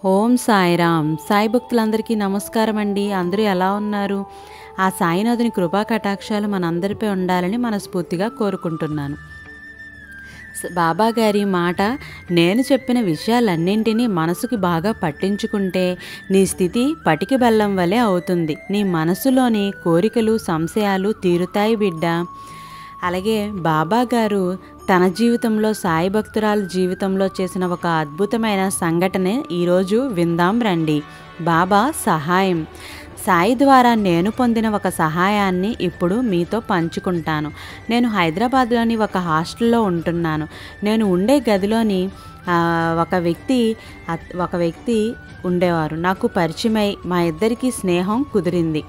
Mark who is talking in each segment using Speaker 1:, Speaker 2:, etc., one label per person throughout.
Speaker 1: ఓం సాయిరామ్. సాయి భక్తులందరికీ నమస్కారం అండి. అందరూ ఎలా ఉన్నారు? ఆ సాయినాథుని కృపా కటాక్షాలు మనందరిపై ఉండాలని మనస్ఫూర్తిగా కోరుకుంటున్నాను. బాబా గారి మాట, నేను చెప్పిన విషయాలన్నింటినీ మనసుకి బాగా పట్టించుకుంటే నీ స్థితి పటికి బెల్లం వలె అవుతుంది. నీ మనసులోని కోరికలు సంశయాలు తీరుతాయి బిడ్డ. అలాగే బాబా గారు తన జీవితంలో సాయి భక్తురాలు జీవితంలో చేసిన ఒక అద్భుతమైన సంఘటన ఈరోజు విందాం రండి. బాబా సహాయం. సాయి ద్వారా నేను పొందిన ఒక సహాయాన్ని ఇప్పుడు మీతో పంచుకుంటాను. నేను హైదరాబాద్లోని ఒక హాస్టల్లో ఉంటున్నాను. నేను ఉండే గదిలోని ఒక వ్యక్తి ఉండేవారు. నాకు పరిచయమై మా ఇద్దరికి స్నేహం కుదిరింది.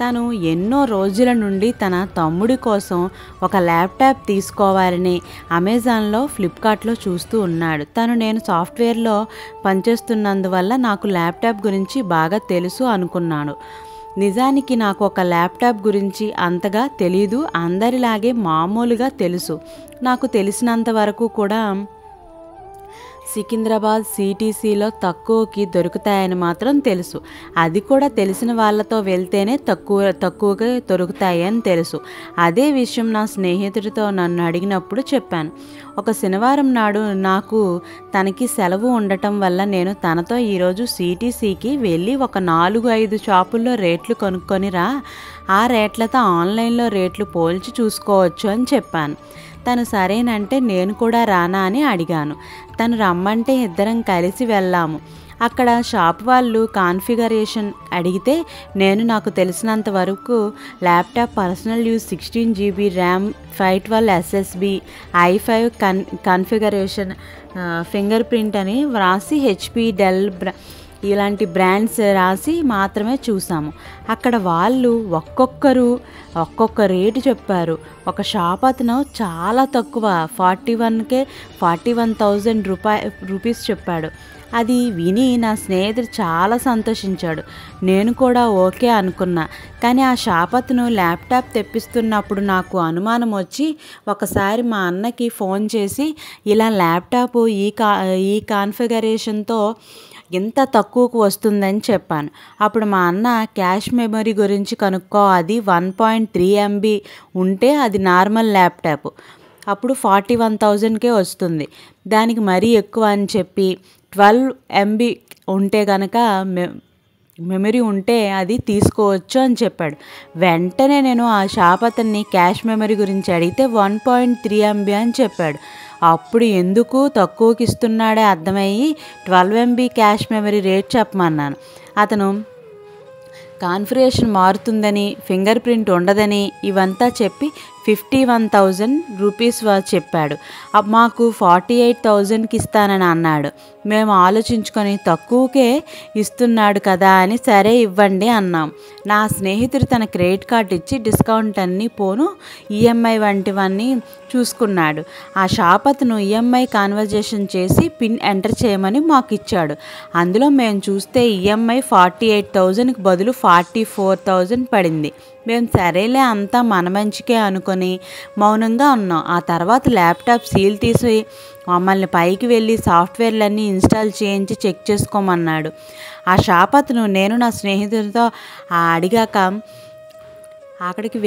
Speaker 1: తను ఎన్నో రోజుల నుండి తన తమ్ముడి కోసం ఒక ల్యాప్టాప్ తీసుకోవాలని అమెజాన్లో ఫ్లిప్కార్ట్లో చూస్తూ ఉన్నాడు. నేను సాఫ్ట్వేర్లో పనిచేస్తున్నందువల్ల నాకు ల్యాప్టాప్ గురించి బాగా తెలుసు అనుకున్నాను. నిజానికి నాకు ఒక ల్యాప్టాప్ గురించి అంతగా తెలీదు. అందరిలాగే మామూలుగా తెలుసు. నాకు తెలిసినంత వరకు కూడా సికింద్రాబాద్ సిటీసీలో తక్కువకి దొరుకుతాయని మాత్రం తెలుసు. అది కూడా తెలిసిన వాళ్ళతో వెళ్తేనే తక్కువగా దొరుకుతాయి అని తెలుసు. అదే విషయం నా స్నేహితుడితో నన్ను అడిగినప్పుడు చెప్పాను. ఒక శనివారం నాడు నాకు తనకి సెలవు ఉండటం వల్ల నేను తనతో ఈరోజు సిటీసీకి వెళ్ళి ఒక 4-5 షాపుల్లో రేట్లు కొనుక్కొని రా, ఆ రేట్లతో ఆన్లైన్లో రేట్లు పోల్చి చూసుకోవచ్చు అని చెప్పాను. తను సరేనంటే నేను కూడా రానా అని అడిగాను. తను రమ్మంటే ఇద్దరం కలిసి వెళ్ళాము. అక్కడ షాప్ వాళ్ళు కాన్ఫిగరేషన్ అడిగితే నాకు తెలిసినంత వరకు laptop personal use 16 GB RAM 512 SSB i5 configuration finger print అని వ్రాసి HP డెల్ ఇలాంటి బ్రాండ్స్ రాసి మాత్రమే చూసాము. అక్కడ వాళ్ళు ఒక్కొక్క రేటు చెప్పారు. ఒక షాప్ అతను చాలా తక్కువ 41,000 రూపీస్ చెప్పాడు. అది విని నా స్నేహితుడు చాలా సంతోషించాడు. నేను కూడా ఓకే అనుకున్నా. కానీ ఆ షాప్ అతను ల్యాప్టాప్ తెప్పిస్తున్నప్పుడు నాకు అనుమానం వచ్చి ఒకసారి మా అన్నకి ఫోన్ చేసి ఇలా ల్యాప్టాప్ ఈ కాన్ఫిగరేషన్తో ఎంత తక్కువకు వస్తుందని చెప్పాను. అప్పుడు మా అన్న క్యాష్ మెమరీ గురించి కనుక్కో, అది 1.3 MB ఉంటే అది నార్మల్ ల్యాప్టాప్, అప్పుడు 41,000కే వస్తుంది. దానికి మరీ ఎక్కువ అని చెప్పి 12 MB ఉంటే కనుక మెమరీ ఉంటే అది తీసుకోవచ్చు అని చెప్పాడు. వెంటనే నేను ఆ షాప్ అతన్ని క్యాష్ మెమరీ గురించి అడిగితే 1.3 MB అని చెప్పాడు. అప్పుడు ఎందుకు తక్కువకి ఇస్తున్నాడే అర్థమయ్యి 12 MB క్యాష్ మెమరీ రేట్ చెప్పమన్నాను. అతను కాన్ఫిగరేషన్ మారుతుందని, ఫింగర్ ప్రింట్ ఉండదని ఇవంతా చెప్పి 51,000 రూపీస్ చెప్పాడు. మాకు 48,000కి ఇస్తానని అన్నాడు. మేము ఆలోచించుకొని తక్కువకే ఇస్తున్నాడు కదా అని సరే ఇవ్వండి అన్నాం. నా స్నేహితుడు తన క్రెడిట్ కార్డు ఇచ్చి డిస్కౌంట్ అన్నీ పోను ఈఎంఐ వంటివన్నీ చూసుకున్నాడు. ఆ షాప్ అతను ఈఎంఐ కాన్వర్జేషన్ చేసి పిన్ ఎంటర్ చేయమని మాకు ఇచ్చాడు. అందులో మేము చూస్తే ఈఎంఐ 48,000కి బదులు 44,000 పడింది. మేము సరేలే అంతా మన మంచికే అనుకొని మౌనంగా ఉన్నాం. ఆ తర్వాత ల్యాప్టాప్ సీల్ తీసి మమ్మల్ని పైకి వెళ్ళి సాఫ్ట్వేర్లన్నీ ఇన్స్టాల్ చేయించి చెక్ చేసుకోమన్నాడు. ఆ షాప్ అతను నేను నా స్నేహితుడితో అడిగాక అక్కడికి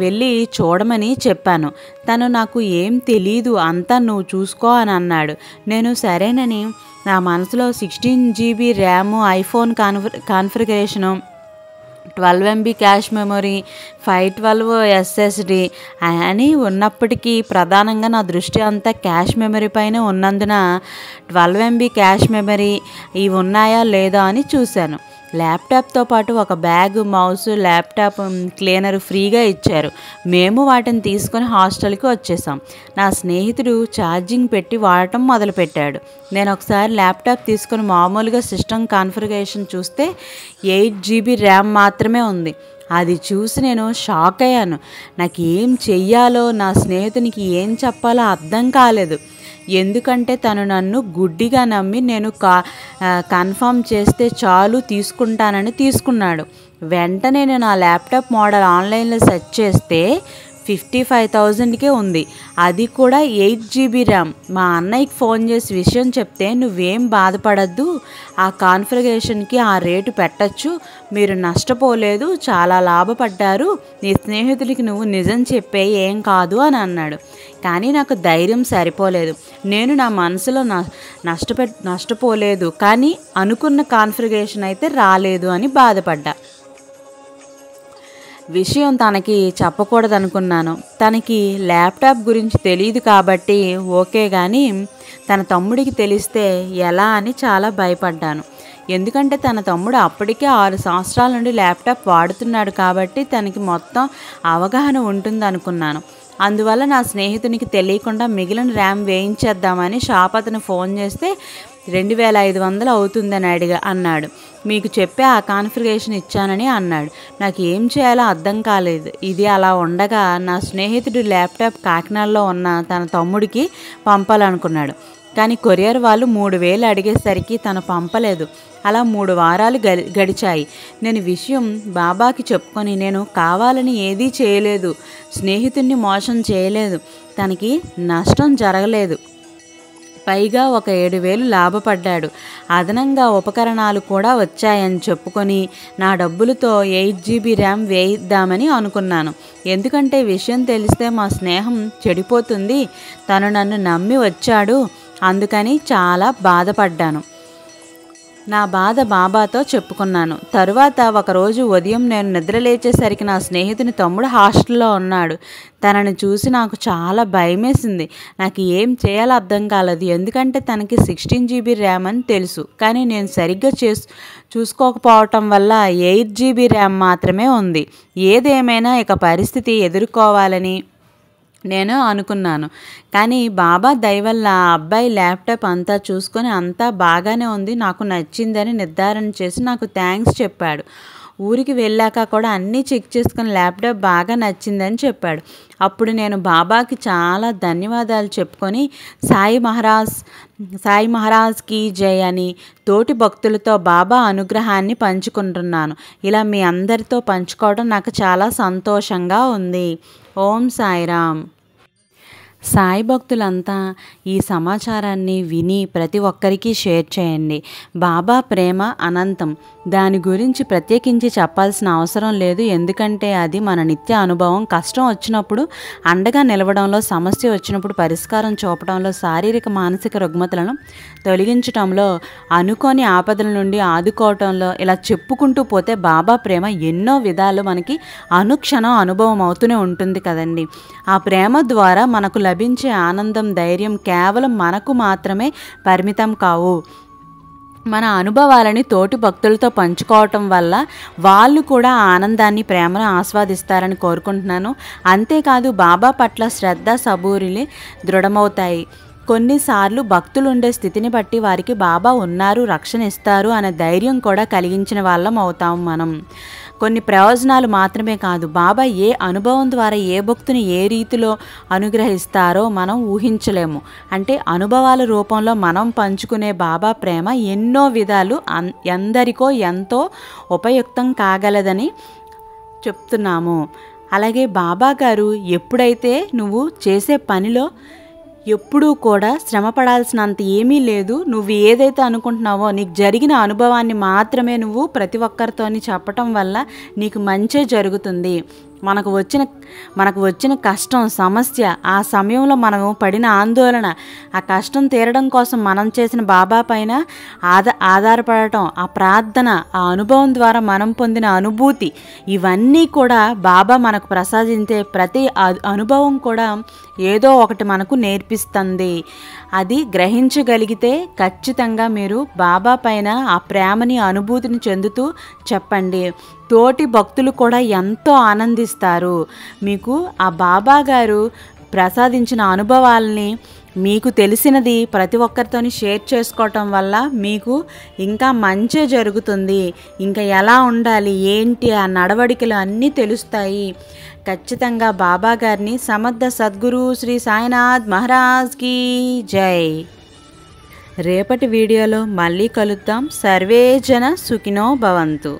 Speaker 1: వెళ్ళి చూడమని చెప్పాను. తను నాకు ఏం తెలీదు, అంతా నువ్వు చూసుకో అని అన్నాడు. నేను సరేనని నా మనసులో 16 GB RAM, iPhone configuration, 12 MB cash memory, 512 SSD అని ఉన్నప్పటికీ ప్రధానంగా నా దృష్టి అంతా క్యాష్ మెమరీ పైన ఉన్నందున 12 MB క్యాష్ మెమరీ ఇవి ఉన్నాయా లేదా అని చూశాను. ల్యాప్టాప్తో పాటు ఒక బ్యాగ్, మౌస్, ల్యాప్టాప్ క్లీనర్ ఫ్రీగా ఇచ్చారు. మేము వాటిని తీసుకొని హాస్టల్కి వచ్చేసాం. నా స్నేహితుడు ఛార్జింగ్ పెట్టి వాడటం మొదలుపెట్టాడు. నేను ఒకసారి ల్యాప్టాప్ తీసుకొని మామూలుగా సిస్టమ్ కాన్ఫిగరేషన్ చూస్తే 8 GB ర్యామ్ మాత్రమే ఉంది. అది చూసి నేను షాక్ అయ్యాను. నాకు ఏం చెయ్యాలో, నా స్నేహితునికి ఏం చెప్పాలో అర్థం కాలేదు. ఎందుకంటే తను నన్ను గుడ్డిగా నమ్మి నేను కన్ఫర్మ్ చేస్తే చాలు తీసుకుంటానని తీసుకున్నాడు. వెంటనే నేను ఆ ల్యాప్టాప్ మోడల్ ఆన్లైన్లో సెర్చ్ చేస్తే 55,000కే ఉంది. అది కూడా 8 GB ర్యామ్. మా అన్నయ్యకి ఫోన్ చేసి విషయం చెప్తే, నువ్వేం బాధపడద్దు, ఆ కాన్ఫిగరేషన్కి ఆ రేటు పెట్టచ్చు, మీరు నష్టపోలేదు, చాలా లాభపడ్డారు, నీ స్నేహితుడికి నువ్వు నిజం చెప్పే ఏం కాదు అని అన్నాడు. కానీ నాకు ధైర్యం సరిపోలేదు. నేను నా మనసులో నష్టపోలేదు, కానీ అనుకున్న కాన్ఫిగరేషన్ అయితే రాలేదు అని బాధపడ్డా. విషయం తనకి చెప్పకూడదనుకున్నాను. తనకి ల్యాప్టాప్ గురించి తెలియదు కాబట్టి ఓకే, కానీ తన తమ్ముడికి తెలిస్తే ఎలా అని చాలా భయపడ్డాను. ఎందుకంటే తన తమ్ముడు అప్పటికే 6 సంవత్సరాల నుండి ల్యాప్టాప్ వాడుతున్నాడు కాబట్టి తనకి మొత్తం అవగాహన ఉంటుంది అనుకున్నాను. అందువల్ల నా స్నేహితునికి తెలియకుండా మిగిలిన ర్యామ్ వేయించేద్దామని షాప్ అతను ఫోన్ చేస్తే 2,500 అవుతుందని అన్నాడు. మీకు చెప్పే ఆ కాన్ఫిగరేషన్ ఇచ్చానని అన్నాడు. నాకు ఏం చేయాలో అర్థం కాలేదు. ఇది అలా ఉండగా నా స్నేహితుడు ల్యాప్టాప్ కాకినాడలో ఉన్న తన తమ్ముడికి పంపాలనుకున్నాడు. కానీ కొరియర్ వాళ్ళు 3,000 అడిగేసరికి తను పంపలేదు. అలా 3 వారాలు గడిచాయి. నేను విషయం బాబాకి చెప్పుకొని, నేను కావాలని ఏదీ చేయలేదు, స్నేహితుడిని మోసం చేయలేదు, తనకి నష్టం జరగలేదు, పైగా ఒక 7,000 లాభపడ్డాడు, అదనంగా ఉపకరణాలు కూడా వచ్చాయని చెప్పుకొని నా డబ్బులతో 8 GB ర్యామ్ వేయిద్దామని అనుకున్నాను. ఎందుకంటే విషయం తెలిస్తే మా స్నేహం చెడిపోతుంది, తను నన్ను నమ్మి వచ్చాడు, అందుకని చాలా బాధపడ్డాను. నా బాధ బాబాతో చెప్పుకున్నాను. తరువాత ఒకరోజు ఉదయం నేను నిద్రలేచేసరికి నా స్నేహితుని తమ్ముడు హాస్టల్లో ఉన్నాడు. తనని చూసి నాకు చాలా భయమేసింది. నాకు ఏం చేయాలో అర్థం కాలేదు. ఎందుకంటే తనకి 16 GB ర్యామ్ అని తెలుసు, కానీ నేను సరిగ్గా చూసుకోకపోవటం వల్ల 8 GB ర్యామ్ మాత్రమే ఉంది. ఏదేమైనా ఇక పరిస్థితి ఎదుర్కోవాలని నేను అనుకున్నాను. కానీ బాబా దయ వల్ల ఆ అబ్బాయి ల్యాప్టాప్ అంతా చూసుకొని అంతా బాగానే ఉంది, నాకు నచ్చిందని నిర్ధారణ చేసి నాకు థ్యాంక్స్ చెప్పాడు. ఊరికి వెళ్ళాక కూడా అన్నీ చెక్ చేసుకుని ల్యాప్టాప్ బాగా నచ్చిందని చెప్పాడు. అప్పుడు నేను బాబాకి చాలా ధన్యవాదాలు చెప్పుకొని సాయి మహారాజ్కి జై అని తోటి భక్తులతో బాబా అనుగ్రహాన్ని పంచుకుంటున్నాను. ఇలా మీ అందరితో పంచుకోవడం నాకు చాలా సంతోషంగా ఉంది. ఓం సాయిరామ్. సాయి భక్తులంతా ఈ సమాచారాన్ని విని ప్రతి ఒక్కరికి షేర్ చేయండి. బాబా ప్రేమ అనంతం, దాని గురించి ప్రత్యేకించి చెప్పాల్సిన అవసరం లేదు. ఎందుకంటే అది మన నిత్య అనుభవం. కష్టం వచ్చినప్పుడు అండగా నిలవడంలో, సమస్య వచ్చినప్పుడు పరిష్కారం చూపడంలో, శారీరక మానసిక రుగ్మతలను తొలగించడంలో, అనుకోని ఆపదల నుండి ఆదుకోవటంలో, ఇలా చెప్పుకుంటూ పోతే బాబా ప్రేమ ఎన్నో విధాలు మనకి అనుక్షణం అనుభవం అవుతూనే ఉంటుంది కదండి. ఆ ప్రేమ ద్వారా మనకు లభించే ఆనందం, ధైర్యం కేవలం మనకు మాత్రమే పరిమితం కావు. మన అనుభవాలని తోటి భక్తులతో పంచుకోవటం వల్ల వాళ్ళు కూడా ఆనందాన్ని, ప్రేమను ఆస్వాదిస్తారని కోరుకుంటున్నాను. అంతేకాదు బాబా పట్ల శ్రద్ధ, సబూరిని దృఢమవుతాయి. కొన్నిసార్లు భక్తులు ఉండే స్థితిని బట్టి వారికి బాబా ఉన్నారు, రక్షణ ఇస్తారు అనే ధైర్యం కూడా కలిగించిన వాళ్ళం అవుతాం మనం. కొన్ని ప్రయోజనాలు మాత్రమే కాదు, బాబా ఏ అనుభవం ద్వారా ఏ భక్తుని ఏ రీతిలో అనుగ్రహిస్తారో మనం ఊహించలేము. అంటే అనుభవాల రూపంలో మనం పంచుకునే బాబా ప్రేమ ఎన్నో విధాలు ఎందరికో ఎంతో ఉపయుక్తం కాగలదని చెప్తున్నాము. అలాగే బాబా గారు ఎప్పుడైతే నువ్వు చేసే పనిలో ఎప్పుడూ కూడా శ్రమ పడాల్సినంత ఏమీ లేదు, నువ్వు ఏదైతే అనుకుంటున్నావో నీకు జరిగిన అనుభవాన్ని మాత్రమే నువ్వు ప్రతి ఒక్కరితోని చెప్పటం వల్ల నీకు మంచే జరుగుతుంది. మనకు వచ్చిన కష్టం, సమస్య, ఆ సమయంలో మనము పడిన ఆందోళన, ఆ కష్టం తీరడం కోసం మనం చేసిన బాబా పైన ఆధారపడటం, ఆ ప్రార్థన, ఆ అనుభవం ద్వారా మనం పొందిన అనుభూతి, ఇవన్నీ కూడా బాబా మనకు ప్రసాదించే ప్రతి అనుభవం కూడా ఏదో ఒకటి మనకు నేర్పిస్తుంది. అది గ్రహించగలిగితే ఖచ్చితంగా మీరు బాబా పైన ఆ ప్రేమని, అనుభూతిని చెందుతూ చెప్పండి. తోటి భక్తులు కూడా ఎంతో ఆనందిస్తారు. మీకు ఆ బాబా గారు ప్రసాదించిన అనుభవాలని మీకు తెలిసినది ప్రతి ఒక్కరితోని షేర్ చేసుకోవటం వల్ల మీకు ఇంకా మంచి జరుగుతుంది. ఇంకా ఎలా ఉండాలి, ఏంటి, ఆ నడవడికలు అన్నీ తెలుస్తాయి. ఖచ్చితంగా బాబా గారిని సమర్థ సద్గురు శ్రీ సాయినాథ్ మహారాజ్కి జై. రేపటి వీడియోలో మళ్ళీ కలుద్దాం. సర్వే జన సుఖినో భవంతు.